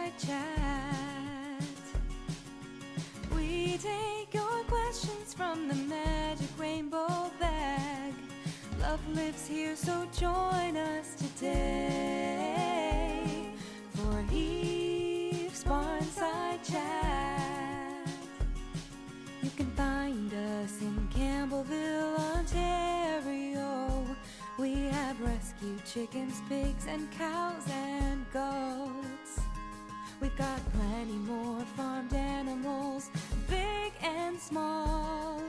Barnside Chat. We take your questions from the magic rainbow bag. Love lives here, so join us today for Eve's Barnside Chat. You can find us in Campbellville, Ontario. We have rescued chickens, pigs, and cows and goats. We've got plenty more farmed animals, big and small,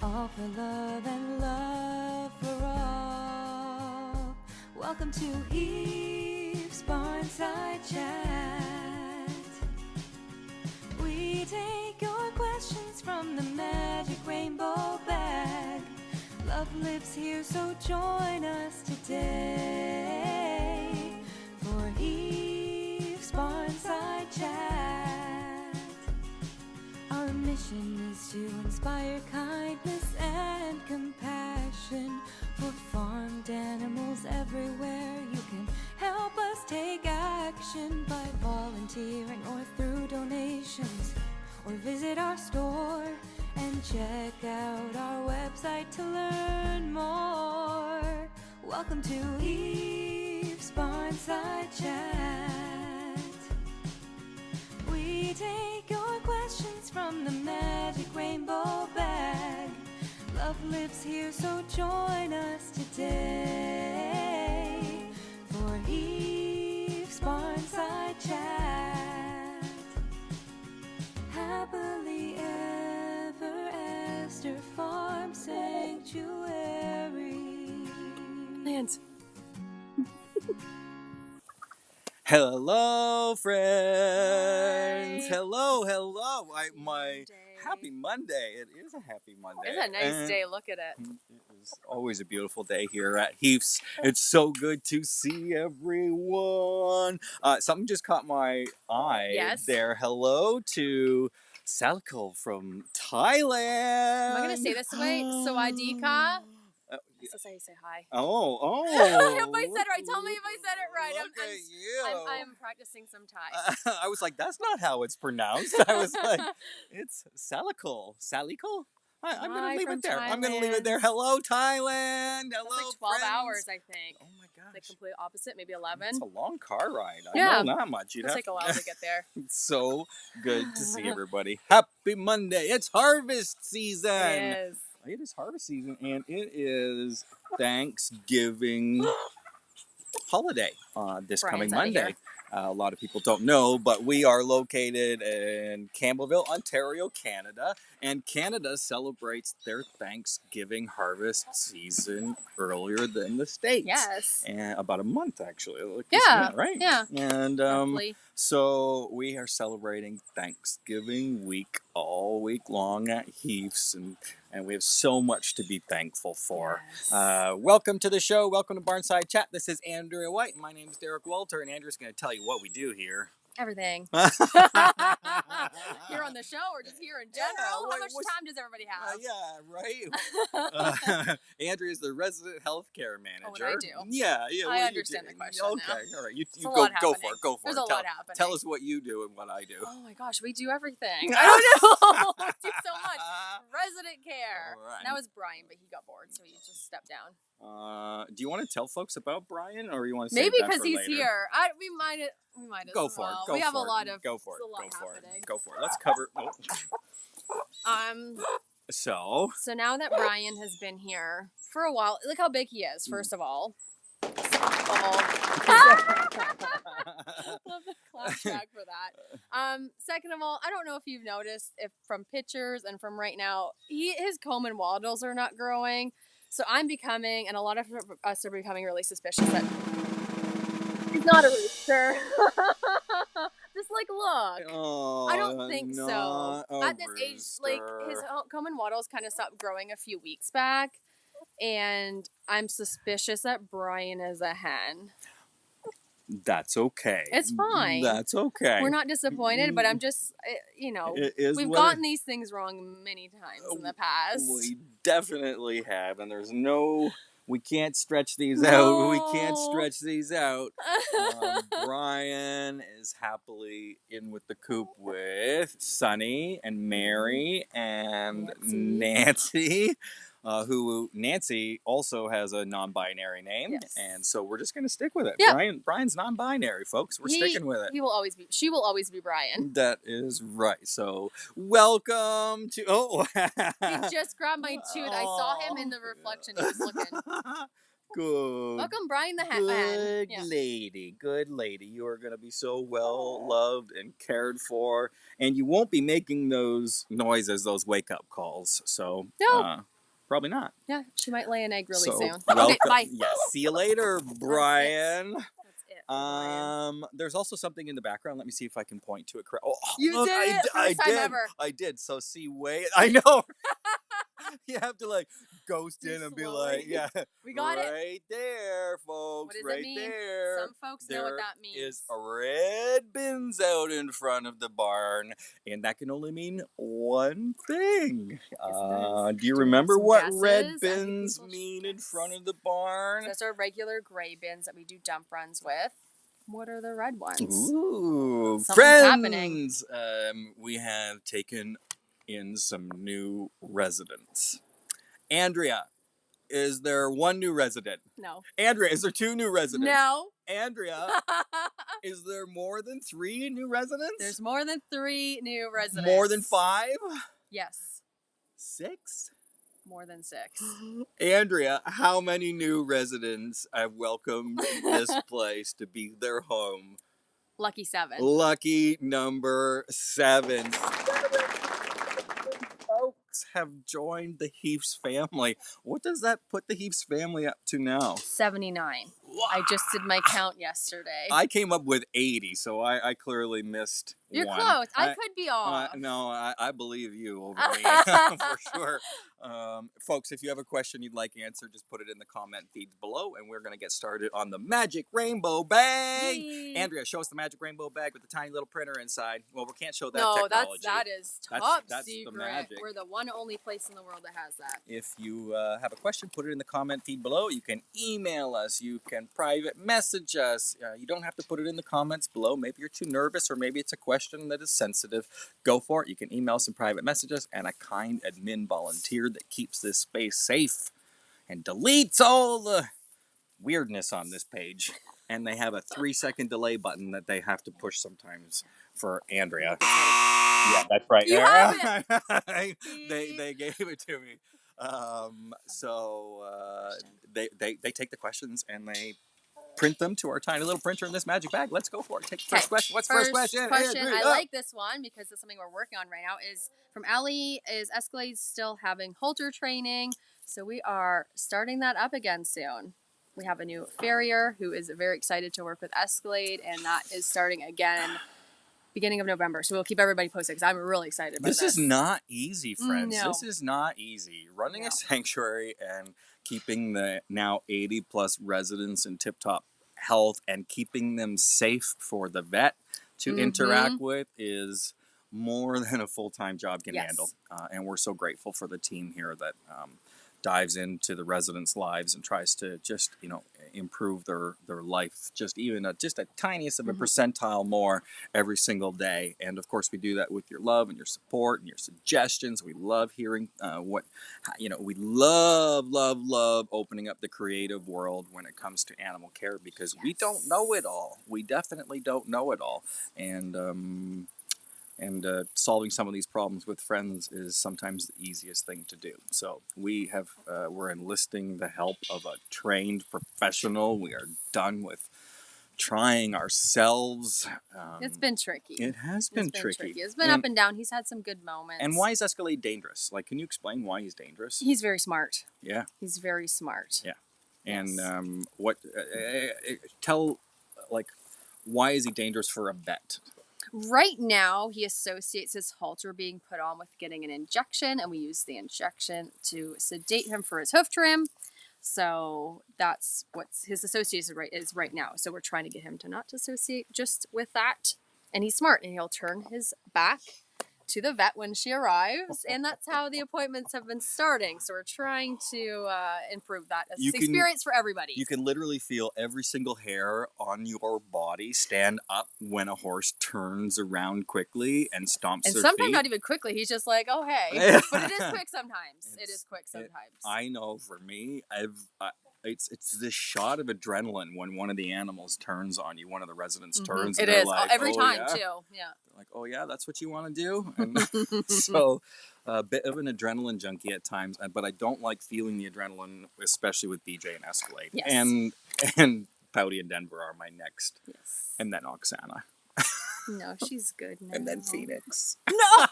all for love and love for all. Welcome to Eve's Barnside Chat. We take your questions from the magic rainbow bag. Love lives here, so join us today for Eve's Barnside Chat. Our mission is to inspire kindness and compassion for farmed animals everywhere. You can help us take action by volunteering or through donations, or visit our store and check out our website to learn more. Welcome to Eve's Barnside Chat. We take your questions from the magic rainbow bag. Love lives here, so join us today for Eve's Barnside Chat. Happily ever after Farm Sanctuary. Lance. Hello, friends. Hi. Hello. Monday. Happy Monday. It is a happy Monday. It's a nice day. Look at it. It is always a beautiful day here at Heath's. It's so good to see everyone. Something just caught my eye there. Hello to Salko from Thailand. Am I going to say this way? Sawadika. That's how you say hi. Oh. If I said it right. Tell me if I said it right. Look at you. I'm practicing some Thai. I was like, that's not how it's pronounced. I was like, it's Salikul. Salikul? I'm going to leave it there. I'm going to leave it there. Hello, Thailand. Hello, That's like 12 friends. hours, I think. Oh, my gosh. Like complete opposite, maybe 11. It's a long car ride. Yeah. I know that much. It'll take a while to get there. It's so good to see everybody. Happy Monday. It's harvest season. It is. It is harvest season, and it is Thanksgiving holiday this coming Monday. A lot of people don't know, but we are located in Campbellville, Ontario, Canada, and Canada celebrates their Thanksgiving harvest season earlier than the States. Yes. And about a month, actually. Yeah. Right? Yeah. And Roughly. so we are celebrating Thanksgiving week all week long at Heath's, and we have so much to be thankful for. Yes. Welcome to the show. Welcome to Barnside Chat. This is Andrea White, and my name is Derek Walter, and Andrew's going to tell you what we do here. Everything. Here on the show or just here in general? Yeah, How much time does everybody have? Right. Andrea is the resident healthcare manager. Oh, what I do? Yeah. I understand the question Okay, now. all right. You There's a go lot for happening. it. Go for There's it. a lot happening. Tell us what you do and what I do. Oh my gosh, we do everything. I don't know. We do so much. Resident care. All right. That was Brian, but he got bored, so he just stepped down. Do you want to tell folks about Brian, or you want to Maybe save that because for he's later? here. We might as Go for well. it. We have a lot of. Go for it. There's a lot Go for happening. it. Go for it. Let's cover. So now that Brian has been here for a while, look how big he is. First of all. Love the clap back for that. Second of all, I don't know if you've noticed, if from pictures and from right now, his comb and wattles are not growing. So I'm becoming, and a lot of us are becoming really suspicious that he's not a rooster. Just like, look. Oh, I don't think so. At this age, like, his rooster. comb and wattles kind of stopped growing a few weeks back. And I'm suspicious that Brian is a hen. That's okay. It's fine. That's okay. We're not disappointed, but I'm just, we've gotten these things wrong many times in the past. We definitely have, and there's no We can't stretch these out. We can't No. stretch these out. Brian is happily in with the coop with Sunny and Mary and Nancy. Who Nancy also has a non-binary name, Yes. and so we're just gonna stick with it. Yep. Brian's non-binary, folks. We're sticking with it. She will always be Brian. That is right. So welcome to. Oh, He just grabbed my tooth. I saw him in the reflection. He was looking. Good. Welcome, Brian the Good man. lady. Good lady. You are going to be so well loved and cared for, and you won't be making those noises, those wake up calls. So No. probably not. Yeah, she might lay an egg really So, soon. welcome. Okay, bye. Yeah, see you later, Brian. That's it. Brian. There's also something in the background. Let me see if I can point to it. Oh, You look, did it! First time ever. I did. So see, I know. You have to like ghost in and be slowly. like, yeah, We got it. right there, folks. What does right it mean? there. Some folks know what that means. There is a red bins out in front of the barn, and that can only mean one thing. Do you remember what red bins mean in front of the barn? So that's our regular gray bins that we do dump runs with. What are the red ones? Ooh, Something's friends! happening. We have taken in some new residents. Andrea, is there one new resident? No. Andrea, is there two new residents? No. Andrea, is there more than 3 new residents? There's more than 3 new residents. More than 5? Yes. 6? More than 6. Andrea, how many new residents have welcomed this place to be their home? Lucky 7. Lucky number 7. Folks have joined the Heaps family. What does that put the Heaps family up to now? 79. I just did my count yesterday. I came up with 80, so I clearly missed You're one. close. I could be off. No, I believe you over me, for sure. Folks, if you have a question you'd like answered, just put it in the comment feeds below, and we're going to get started on the Magic Rainbow Bag. Yay. Andrea, show us the Magic Rainbow Bag with the tiny little printer inside. Well, we can't show that No, technology. that is top that's secret. the magic. We're the one only place in the world that has that. If you have a question, put it in the comment feed below. You can email us. You can private message us. You don't have to put it in the comments below. Maybe you're too nervous, or maybe it's a question that is sensitive. Go for it. You can email us and private message us, and a kind admin volunteer that keeps this space safe and deletes all the weirdness on this page. And they have a 3-second delay button that they have to push sometimes for Andrea. Yeah, that's right. You have it. They gave it to me. They take the questions and they print them to our tiny little printer in this magic bag. Let's go for it. Take the first question. What's the first question? I like this one because it's something we're working on right now. Is from Allie. Is Escalade still having halter training? So we are starting that up again soon. We have a new farrier who is very excited to work with Escalade, and that is starting again beginning of November. So we'll keep everybody posted because I'm really excited about this. This is not easy, friends. No. This is not easy. Running a sanctuary and keeping the now 80-plus residents in tip-top health and keeping them safe for the vet to interact with is more than a full-time job can handle. And we're so grateful for the team here that dives into the residents' lives and tries to just, improve their life, just even just a tiniest of a percentile more every single day. And of course, we do that with your love and your support and your suggestions. We love hearing we love opening up the creative world when it comes to animal care, because we don't know it all. We definitely don't know it all. And solving some of these problems with friends is sometimes the easiest thing to do. So we're enlisting the help of a trained professional. We are done with trying ourselves. It's been tricky. It has been tricky. It's been up and down. He's had some good moments. And why is Escalade dangerous? Like, can you explain why he's dangerous? He's very smart. Yeah. He's very smart. Yeah. And why is he dangerous for a vet? Right now, he associates his halter being put on with getting an injection, and we use the injection to sedate him for his hoof trim. So that's what his association is right now. So we're trying to get him to not associate just with that. And he's smart, and he'll turn his back to the vet when she arrives, and that's how the appointments have been starting. So we're trying to improve that experience for everybody. You can literally feel every single hair on your body stand up when a horse turns around quickly and stomps and their sometimes feet. not even quickly. He's just like, oh hey, but it is quick sometimes. It is quick sometimes. I know for me, it's this shot of adrenaline when one of the animals turns on you. One of the residents turns. It and is like, every time yeah? too. Yeah. They're like, oh yeah, that's what you want to do. And so, a bit of an adrenaline junkie at times, but I don't like feeling the adrenaline, especially with BJ and Escalade. Yes. And Pouty and Denver are my next. Yes. And then Oksana. No, she's good now. And then Phoenix. No!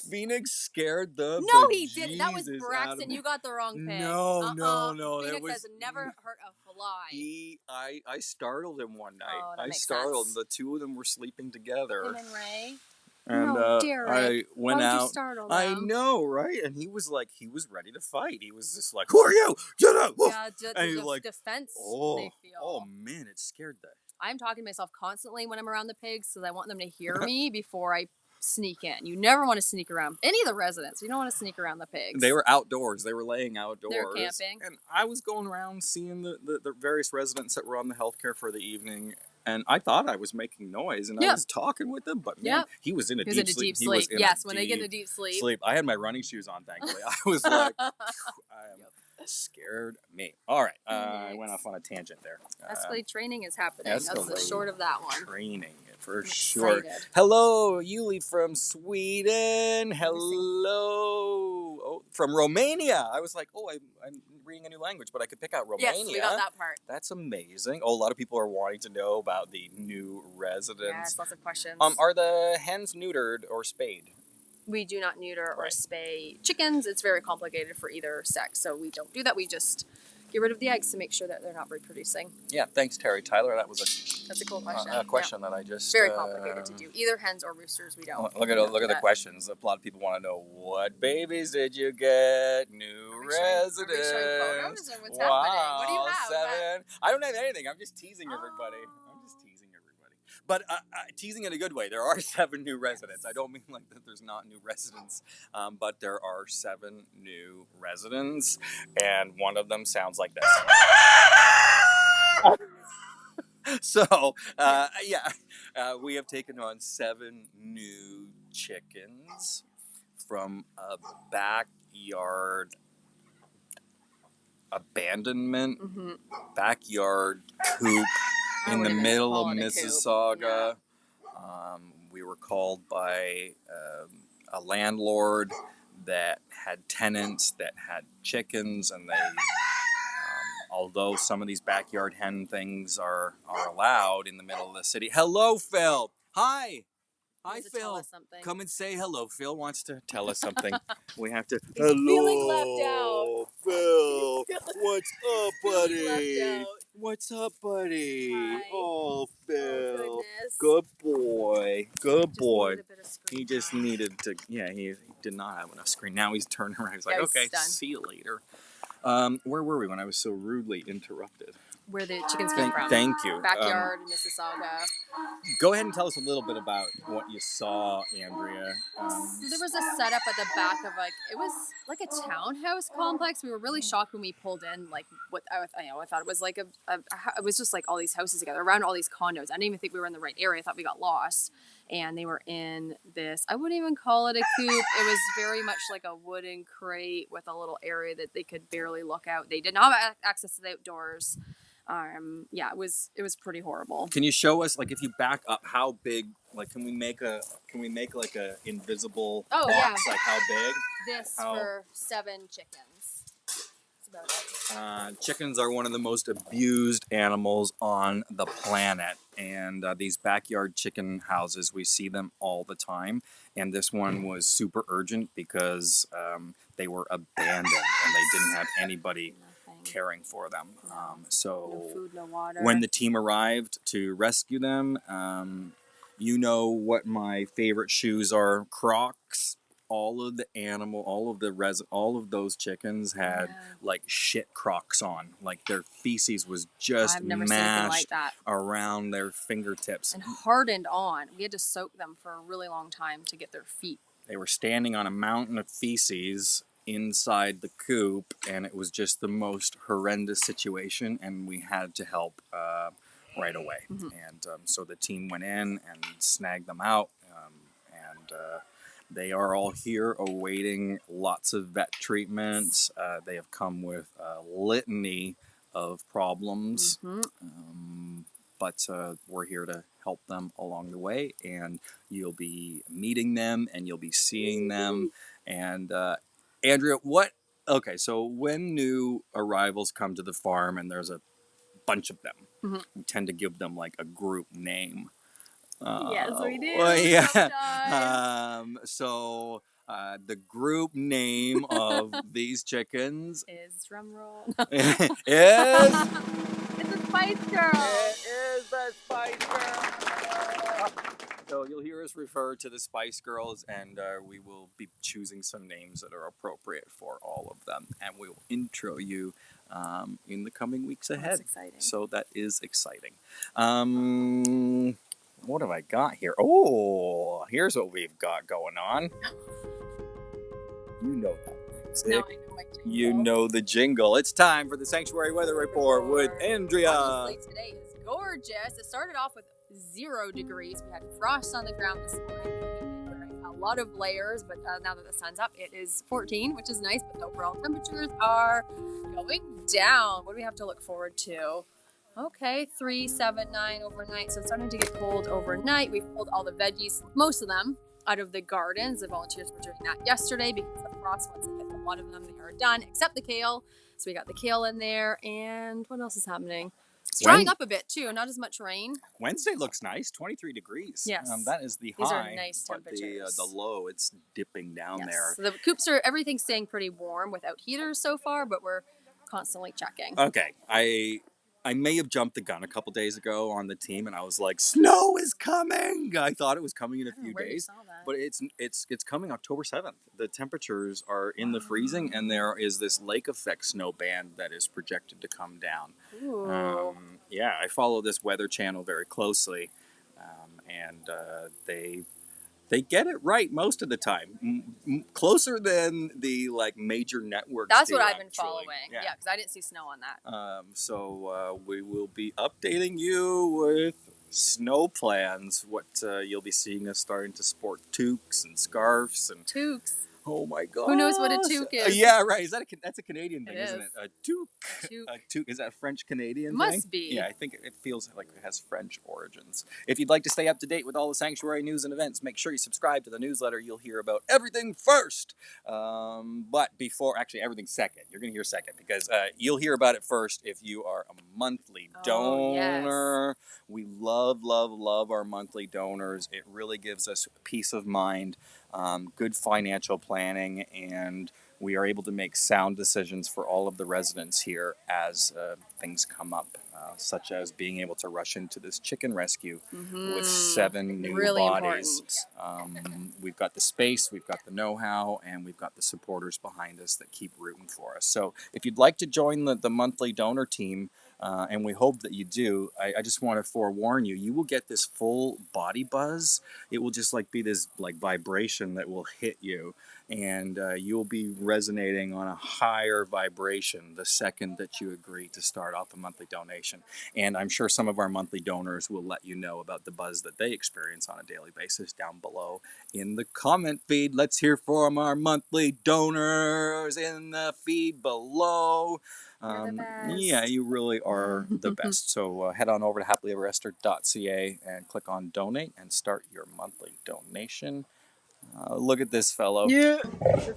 Phoenix scared the No, he didn't. That was bejesus out of Braxton. me. You got the wrong pig. No. Phoenix has never hurt a fly. I startled him one night. Oh, that I makes startled him. sense. The two of them were sleeping together. Him and Ray. And No, Derek. I went Why would out. you startle I them? know, right? And he was ready to fight. He was just like, "Who are you? Get up!" Yeah, and he's like, defense they feel. Oh man, it scared the. I'm talking to myself constantly when I'm around the pigs because I want them to hear me before I sneak in. You never want to sneak around any of the residents. You don't want to sneak around the pigs. They were outdoors. They were laying outdoors. They were camping. And I was going around seeing the various residents that were on the healthcare for the evening. And I thought I was making noise, and I was talking with them, but man, he was in a deep sleep. He was in when they get into deep sleep. I had my running shoes on, thankfully. I was like, I am scared me. All right, I went off on a tangent there. Escalade training is happening. That's the short of that one. Training, for sure. Excited. Hello, Yuli from Sweden. Hello. Oh, from Romania. I was like, I'm reading a new language, but I could pick out Romania. Yes, we got that part. That's amazing. Oh, a lot of people are wanting to know about the new residents. Yes, lots of questions. Are the hens neutered or spayed? We do not neuter or spay chickens. It's very complicated for either sex, so we don't do that. We just get rid of the eggs to make sure that they're not reproducing. Yeah, thanks, Terry Tyler. That's a cool question. A question that I just very complicated to do. Either hens or roosters, we don't. Look at the questions. A lot of people want to know, what babies did you get? New residents. Are we showing photos or what's happening? What do you have? 7. I don't have anything. I'm just teasing everybody. But teasing in a good way. There are 7 new residents. I don't mean like that there's not new residents, but there are 7 new residents, and one of them sounds like this. So, we have taken on 7 new chickens from a backyard abandonment, backyard coop. In the middle of Mississauga, we were called by a landlord that had tenants that had chickens, and they, although some of these backyard hen things are allowed in the middle of the city. Hello, Phil. Hi, Phil. Come and say hello. Phil wants to tell us something. We have to. He's feeling left out. Phil. What's up, buddy? What's up, buddy? Hi. Oh, Phil. Oh, good boy. Good boy. He just needed to. Yeah, he did not have enough screen. Now he's turning around. He's like, okay, see you later. Where were we when I was so rudely interrupted? Where the chickens came from. Thank you. Backyard, Mississauga. Go ahead and tell us a little bit about what you saw, Andrea. There was a setup at the back of it was like a townhouse complex. We were really shocked when we pulled in, like what I thought it was like it was just like all these houses together around all these condos. I didn't even think we were in the right area. I thought we got lost. And they were in this, I wouldn't even call it a coop. It was very much like a wooden crate with a little area that they could barely look out. They did not have access to the outdoors. It was pretty horrible. Can you show us, like, if you back up, how big? Like, can we make like a invisible box? Like, how big? For 7 chickens. That's about it. Chickens are one of the most abused animals on the planet, and these backyard chicken houses, we see them all the time. And this one was super urgent because they were abandoned and they didn't have anybody caring for them. No food, no water. When the team arrived to rescue them, you know what my favorite shoes are, Crocs. All of those chickens had like shit Crocs on. Like their feces was just mashed around their fingertips and hardened on. We had to soak them for a really long time to get their feet they were standing on a mountain of feces inside the coop, and it was just the most horrendous situation, and we had to help right away. And so the team went in and snagged them out, and they are all here awaiting lots of vet treatments. They have come with a litany of problems, but we're here to help them along the way, and you'll be meeting them and you'll be seeing them. And Andrea, okay, so when new arrivals come to the farm and there's a bunch of them, we tend to give them like a group name. Yes, we do. Well, yeah. Sometimes. So the group name of these chickens Is drumroll. is. It's a Spice Girl. It is the Spice Girls. So you'll hear us refer to the Spice Girls, and we will be choosing some names that are appropriate for all of them, and we will intro you in the coming weeks ahead. That's exciting. So that is exciting. What have I got here? Oh, here's what we've got going on. You know that music. Now I know my jingle. You know the jingle. It's time for the Sanctuary Weather Report with Andrea. Honestly, today is gorgeous. It started off with 0 degrees. We had frost on the ground this morning. We came in wearing a lot of layers, but now that the sun's up, it is 14, which is nice, but the overall temperatures are going down. What do we have to look forward to? Okay, 3, 7, 9 overnight. So it's starting to get cold overnight. We've pulled all the veggies, most of them, out of the gardens. The volunteers were doing that yesterday because the frost, once it hit a lot of them, they are done, except the kale. So we got the kale in there. And what else is happening? It's drying up a bit too, not as much rain. Wednesday looks nice, 23 degrees. Yes. That is the high. These are nice but temperatures. the low, it's dipping down there. So the coops everything's staying pretty warm without heaters so far, but we're constantly checking. Okay, I may have jumped the gun a couple days ago on the team, and I was like, "Snow is coming!" I thought it was coming in a few days, but it's coming October 7th. The temperatures are in the freezing, and there is this lake effect snow band that is projected to come down. Ooh. Yeah, I follow this weather channel very closely, and they get it right most of the time, closer than the major networks. That's do, what I've been actually. following. Yeah, because I didn't see snow on that. So we will be updating you with snow plans. What you'll be seeing us starting to sport toques and scarves and Toques. Oh my god! Who knows what a toque is? Yeah, right. That's a Canadian thing, isn't it? A toque. A toque. A toque. Is that a French Canadian thing? Must be. Yeah, I think it feels like it has French origins. If you'd like to stay up to date with all the sanctuary news and events, make sure you subscribe to the newsletter. You'll hear about everything first. But before, actually, everything second. You're going to hear second because you'll hear about it first if you are a monthly donor. Yes. We love our monthly donors. It really gives us peace of mind. Good financial planning, and we are able to make sound decisions for all of the residents here as things come up, such as being able to rush into this chicken rescue with 7 new bodies. We've got the space, we've got the know-how, and we've got the supporters behind us that keep rooting for us. So if you'd like to join the monthly donor team, and we hope that you do, I just want to forewarn you, you will get this full body buzz. It will just be this vibration that will hit you, and you'll be resonating on a higher vibration the second that you agree to start off a monthly donation. And I'm sure some of our monthly donors will let you know about the buzz that they experience on a daily basis down below in the comment feed. Let's hear from our monthly donors in the feed below. You're the best. Yeah, you really are the best. So head on over to happilyeverafter.ca and click on donate and start your monthly donation. Look at this fellow. Yeah.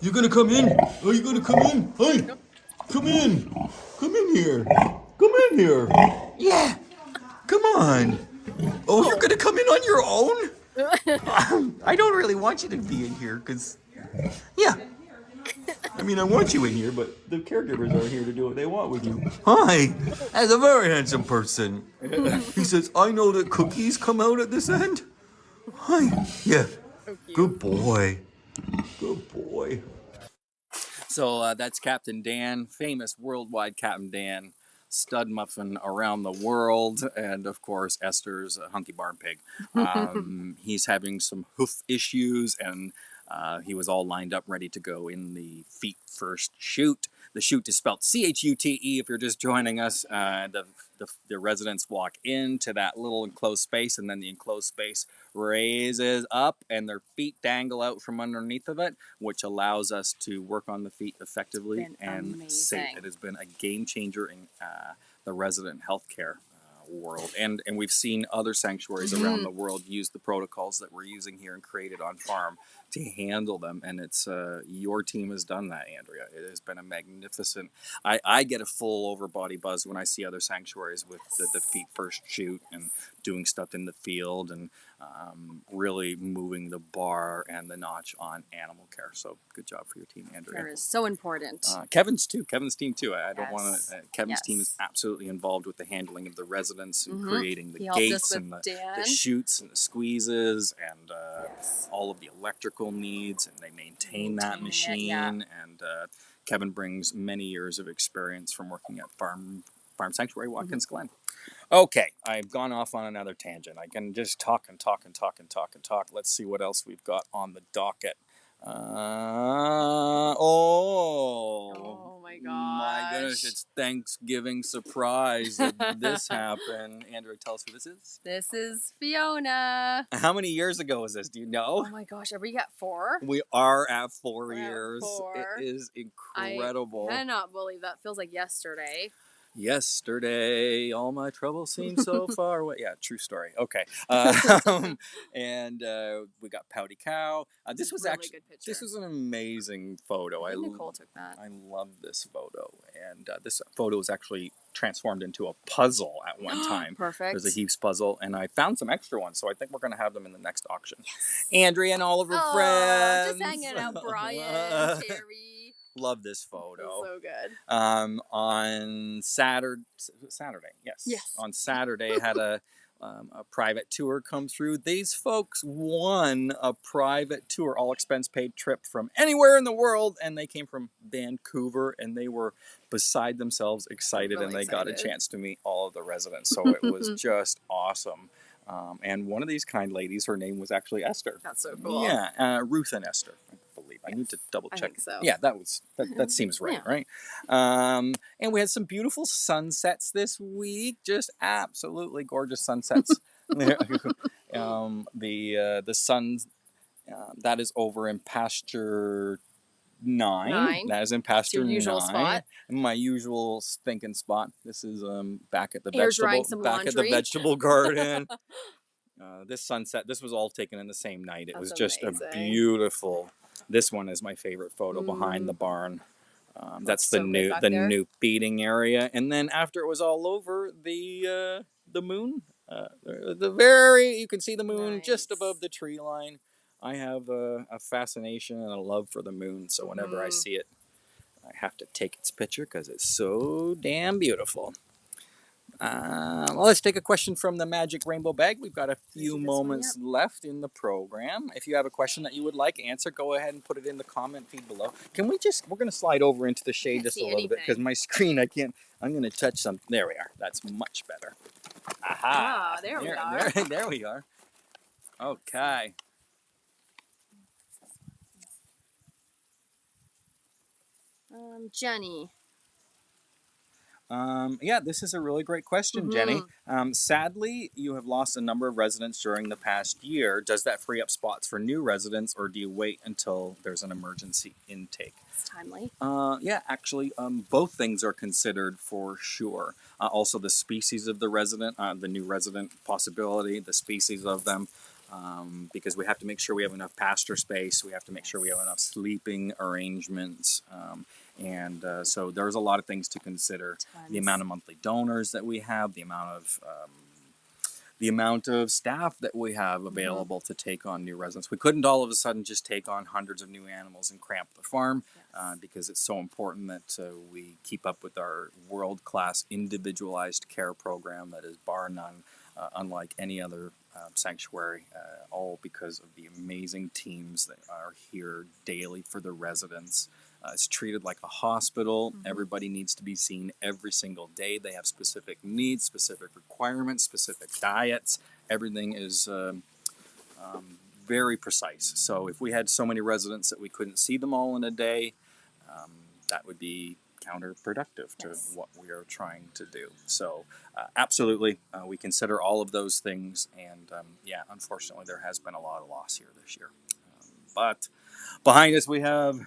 You gonna come in? Are you gonna come in? Hey, come in. Come in here. Come in here. Yeah. Come on. Oh, you're gonna come in on your own? I don't really want you to be in here, because, yeah. I mean, I want you in here, but the caregivers are here to do what they want with you. Hi. That's a very handsome person. He says, I know that cookies come out at this end. Hi. Yeah. Good boy. Good boy. So that's Captain Dan, famous worldwide Captain Dan, stud muffin around the world, and of course Esther's hunky barn pig. He's having some hoof issues, and He was all lined up, ready to go in the feet first chute. The chute is spelled CHUTE if you're just joining us. The residents walk into that little enclosed space, and then the enclosed space raises up, and their feet dangle out from underneath of it, which allows us to work on the feet effectively and safe. It has been a game changer in the resident healthcare world, and we've seen other sanctuaries around the world use the protocols that we're using here and created on farm to handle them, and it's your team has done that, Andrea. It has been a magnificent. I get a full over body buzz when I see other sanctuaries with the feet first shoot and doing stuff in the field and really moving the bar and the notch on animal care. So good job for your team, Andrea. Care is so important. Kevin's team too. I don't want to. Kevin's team is absolutely involved with the handling of the residents and creating the gates and the chutes and the squeezes and all of the electrical needs, and they maintain that machine. And Kevin brings many years of experience from working at Farm Sanctuary Watkins Glen. Okay, I've gone off on another tangent. I can just talk and talk and talk and talk and talk. Let's see what else we've got on the docket. Oh my gosh. My goodness, it's Thanksgiving surprise that this happened. Andrew, tell us who this is. This is Fiona. How many years ago was this? Do you know? Oh my gosh, are we at 4? We are at 4 We're years. at 4. It is incredible. I cannot believe that. Feels like yesterday. Yesterday, all my troubles seem so far away. Yeah, true story. Okay. And we got Pouty Cow. This was really actually good picture. This was an amazing photo. Nicole took that. I love this photo, and this photo was actually transformed into a puzzle at one time. Perfect. There's a heaps puzzle, and I found some extra ones, so I think we're going to have them in the next auction. Yes. Andrea and all of her friends. Just hanging out, Brian, Terry. Love this photo. So good. On Saturday, yes. On Saturday, had a private tour come through. These folks won a private tour, all expense paid trip from anywhere in the world, and they came from Vancouver, and they were beside themselves excited, and they got a chance to meet all of the residents. So it was just awesome. And one of these kind ladies, her name was actually Esther. That's so cool. Yeah, Ruth and Esther. I need to double check. I think so. Yeah, that seems right, right? And we had some beautiful sunsets this week. Just absolutely gorgeous sunsets. The sun that is over in pasture 9. That is in pasture 9. Usual spot. My usual stinking spot. This is back at the vegetable garden. This sunset, this was all taken in the same night. It was just amazing. A beautiful. This one is my favorite photo behind the barn. That's the new feeding area. And then after it was all over, the moon, you can see the moon just above the tree line. I have a fascination and a love for the moon, so whenever I see it, I have to take its picture because it's so damn beautiful. Well, let's take a question from the Magic Rainbow Bag. We've got a few moments left in the program. If you have a question that you would like answered, go ahead and put it in the comment feed below. We're going to slide over into the shade just a little bit because my screen, I'm going to touch some. There we are. That's much better. Aha. There we are. There we are. Okay. Jenny. This is a really great question, Jenny. Sadly, you have lost a number of residents during the past year. Does that free up spots for new residents, or do you wait until there's an emergency intake? It's timely. Actually, both things are considered for sure. Also, the species of the resident, the new resident possibility, the species of them. Because we have to make sure we have enough pasture space. We have to make sure we have enough sleeping arrangements. So there's a lot of things to consider. Tons. The amount of monthly donors that we have, the amount of staff that we have available to take on new residents. We couldn't all of a sudden just take on hundreds of new animals and cramp the farm because it's so important that we keep up with our world-class individualized care program that is bar none, unlike any other sanctuary, all because of the amazing teams that are here daily for the residents. It's treated like a hospital. Everybody needs to be seen every single day. They have specific needs, specific requirements, specific diets. Everything is very precise. So if we had so many residents that we couldn't see them all in a day, that would be counterproductive to what we are trying to do. So absolutely, we consider all of those things. And yeah, unfortunately, there has been a lot of loss here this year. But behind us, we have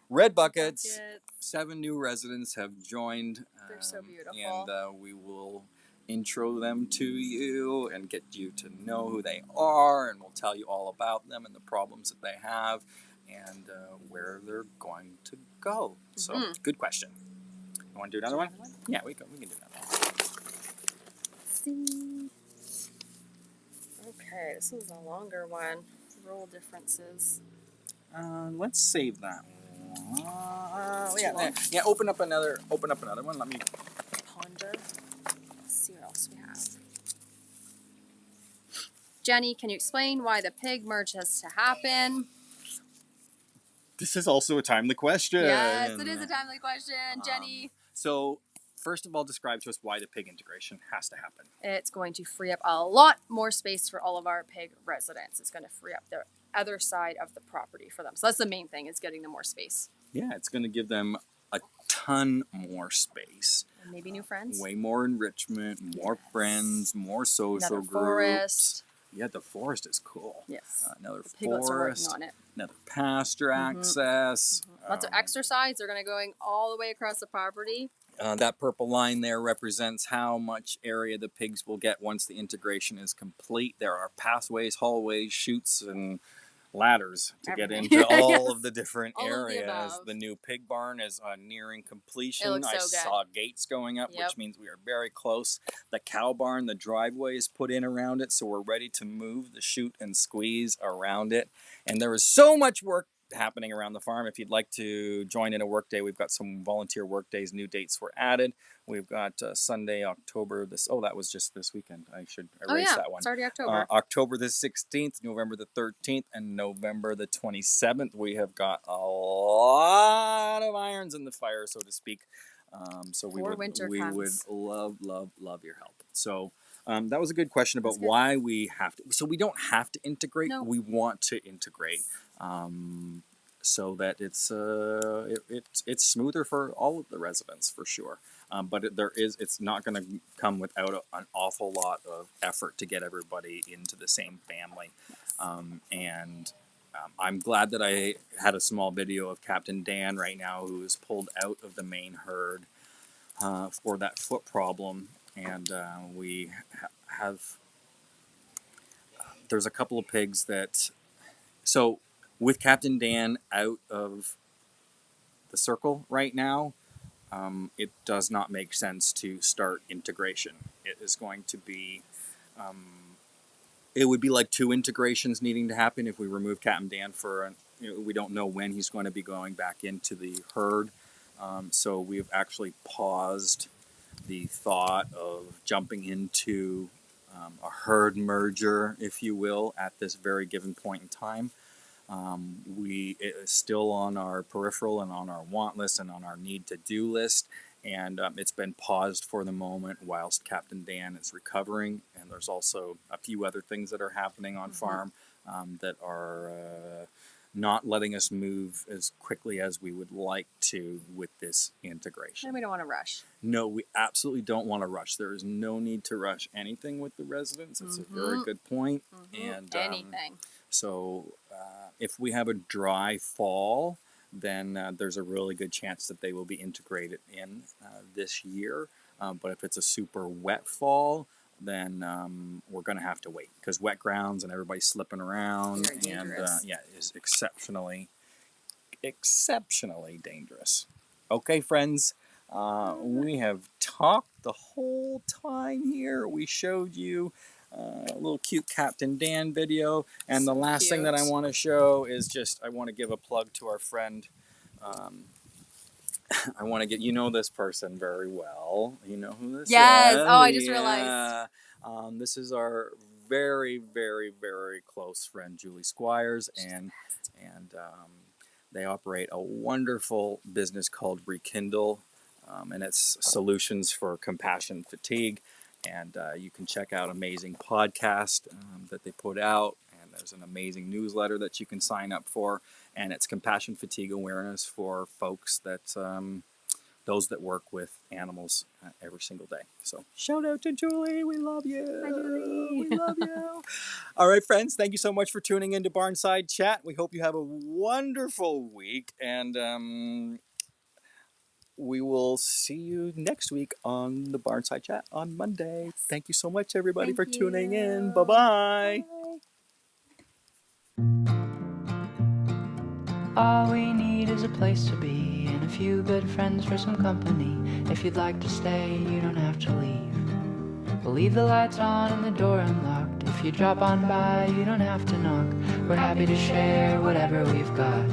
Red Buckets. 7 new residents have joined. They're so beautiful. And we will intro them to you and get you to know who they are, and we'll tell you all about them and the problems that they have and where they're going to go. So, good question. You want to do another one? Yeah, we can do another one. See. Okay, this is a longer one. Rule differences. Let's save that one. too long. Yeah. Open up another one. Let me Ponder. Let's see what else we have. Jenny, can you explain why the pig merge has to happen? This is also a timely question. Yes, it is a timely question, Jenny. So, first of all, describe to us why the pig integration has to happen. It's going to free up a lot more space for all of our pig residents. It's going to free up the other side of the property for them. So that's the main thing, is getting them more space. Yeah, it's going to give them a ton more space. And maybe new friends. Way more enrichment, more friends, more social Another groups. Forest. Yeah, the forest is cool. Yes. Another The piglets are working forest. on it. Another pasture access. Lots of exercise. They're going to going all the way across the property. That purple line there represents how much area the pigs will get once the integration is complete. There are pathways, hallways, chutes, and ladders to get into all of the different All of the areas. above. The new pig barn is nearing completion. It looks so I good. saw gates going up, Yep. which means we are very close. The cow barn, the driveway is put in around it, so we're ready to move the chute and squeeze around it. And there is so much work happening around the farm. If you'd like to join in a work day, we've got some volunteer work days. New dates were added. We've got Sunday, October that was just this weekend. I should erase that one. It's already October. October the 16th, November the 13th, and November the 27th. We have got a lot of irons in the fire, so to speak. So we would love your help. So that was a good question about why we have to. So we don't have to integrate. No. We want to integrate. So that it's smoother for all of the residents for sure. But it's not going to come without an awful lot of effort to get everybody into the same family. I'm glad that I had a small video of Captain Dan right now, who is pulled out of the main herd for that foot problem, and we have. There's a couple of pigs that. So, with Captain Dan out of the circle right now, it does not make sense to start integration. It is going to be, it would be like 2 integrations needing to happen if we remove Captain Dan we don't know when he's going to be going back into the herd. So we've actually paused the thought of jumping into a herd merger, if you will, at this very given point in time. It is still on our peripheral and on our want list and on our need to do list, and it's been paused for the moment whilst Captain Dan is recovering. And there's also a few other things that are happening on farm that are not letting us move as quickly as we would like to with this integration. And we don't want to rush. No, we absolutely don't want to rush. There is no need to rush anything with the residents. It's a very good point. And anything. So if we have a dry fall, then there's a really good chance that they will be integrated in this year. But if it's a super wet fall, then we're going to have to wait, because wet grounds and everybody slipping around is exceptionally dangerous. Okay, friends, we have talked the whole time here. We showed you a little cute Captain Dan video, and the last thing that I want to show is I want to give a plug to our friend. I want to this person very well. You know who this is? Yes. Oh, I just realized. This is our very, very, very close friend, Julie Squires, and they operate a wonderful business called Rekindle, and it's solutions for compassion fatigue. And you can check out amazing podcast that they put out, and there's an amazing newsletter that you can sign up for, and it's compassion fatigue awareness for folks that those that work with animals every single day. So shout out to Julie. We love you. Hi, Julie. We love you. All right, friends. Thank you so much for tuning into Barnside Chat. We hope you have a wonderful week, and we will see you next week on the Barnside Chat on Monday. Yes. Thank you so much, everybody, Thank for tuning in. you. Bye-bye. All we need is a place to be and a few good friends for some company. If you'd like to stay, you don't have to leave. We'll leave the lights on and the door unlocked. If you drop on by, you don't have to knock. We're happy to share whatever we've got.